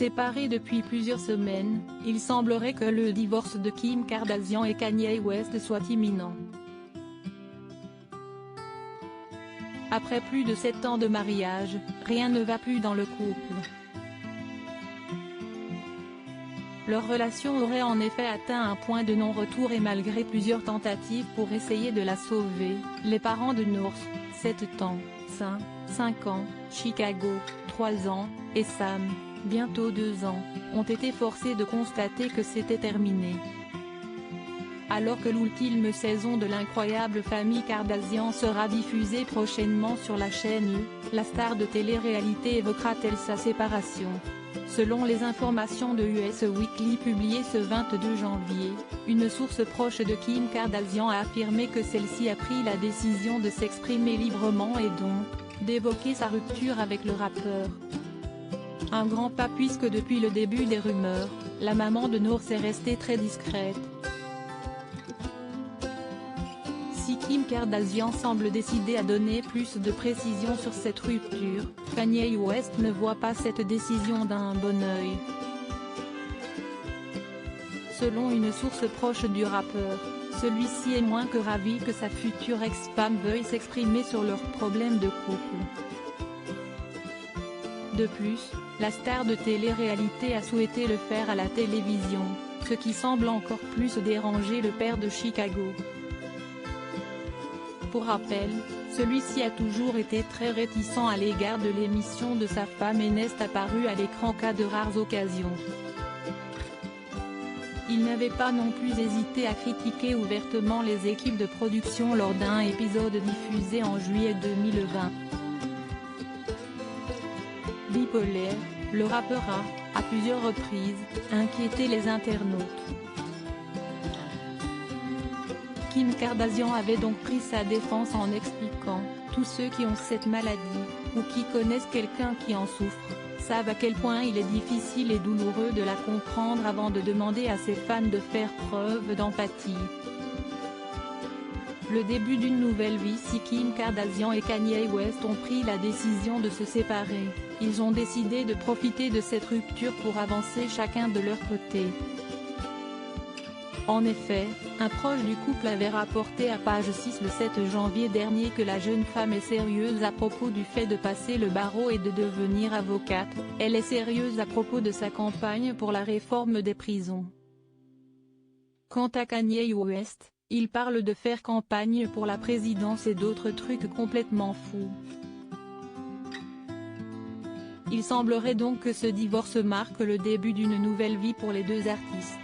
Séparés depuis plusieurs semaines, il semblerait que le divorce de Kim Kardashian et Kanye West soit imminent. Après plus de 7 ans de mariage, rien ne va plus dans le couple. Leur relation aurait en effet atteint un point de non-retour et malgré plusieurs tentatives pour essayer de la sauver, les parents de North, 7 ans, 5 ans, Chicago, 3 ans, et Sam, bientôt 2 ans, ont été forcés de constater que c'était terminé. Alors que l'ultime saison de l'incroyable famille Kardashian sera diffusée prochainement sur la chaîne U, la star de télé-réalité évoquera-t-elle sa séparation? Selon les informations de US Weekly publiées ce 22 janvier, une source proche de Kim Kardashian a affirmé que celle-ci a pris la décision de s'exprimer librement et donc, d'évoquer sa rupture avec le rappeur. Un grand pas puisque depuis le début des rumeurs, la maman de North est restée très discrète. Si Kim Kardashian semble décidée à donner plus de précisions sur cette rupture, Kanye West ne voit pas cette décision d'un bon œil. Selon une source proche du rappeur, celui-ci est moins que ravi que sa future ex-femme veuille s'exprimer sur leurs problèmes de couple. De plus, la star de télé-réalité a souhaité le faire à la télévision, ce qui semble encore plus déranger le père de Chicago. Pour rappel, celui-ci a toujours été très réticent à l'égard de l'émission de sa femme et n'est apparu à l'écran qu'à de rares occasions. Il n'avait pas non plus hésité à critiquer ouvertement les équipes de production lors d'un épisode diffusé en juillet 2020. Bipolaire, le rappeur a, à plusieurs reprises, inquiété les internautes. Kim Kardashian avait donc pris sa défense en expliquant « Tous ceux qui ont cette maladie, ou qui connaissent quelqu'un qui en souffre, savent à quel point il est difficile et douloureux de la comprendre avant de demander à ses fans de faire preuve d'empathie. » Le début d'une nouvelle vie. Si Kim Kardashian et Kanye West ont pris la décision de se séparer, ils ont décidé de profiter de cette rupture pour avancer chacun de leur côté. En effet, un proche du couple avait rapporté à Page 6 le 7 janvier dernier que la jeune femme est sérieuse à propos du fait de passer le barreau et de devenir avocate, elle est sérieuse à propos de sa campagne pour la réforme des prisons. Quant à Kanye West, il parle de faire campagne pour la présidence et d'autres trucs complètement fous. Il semblerait donc que ce divorce marque le début d'une nouvelle vie pour les deux artistes.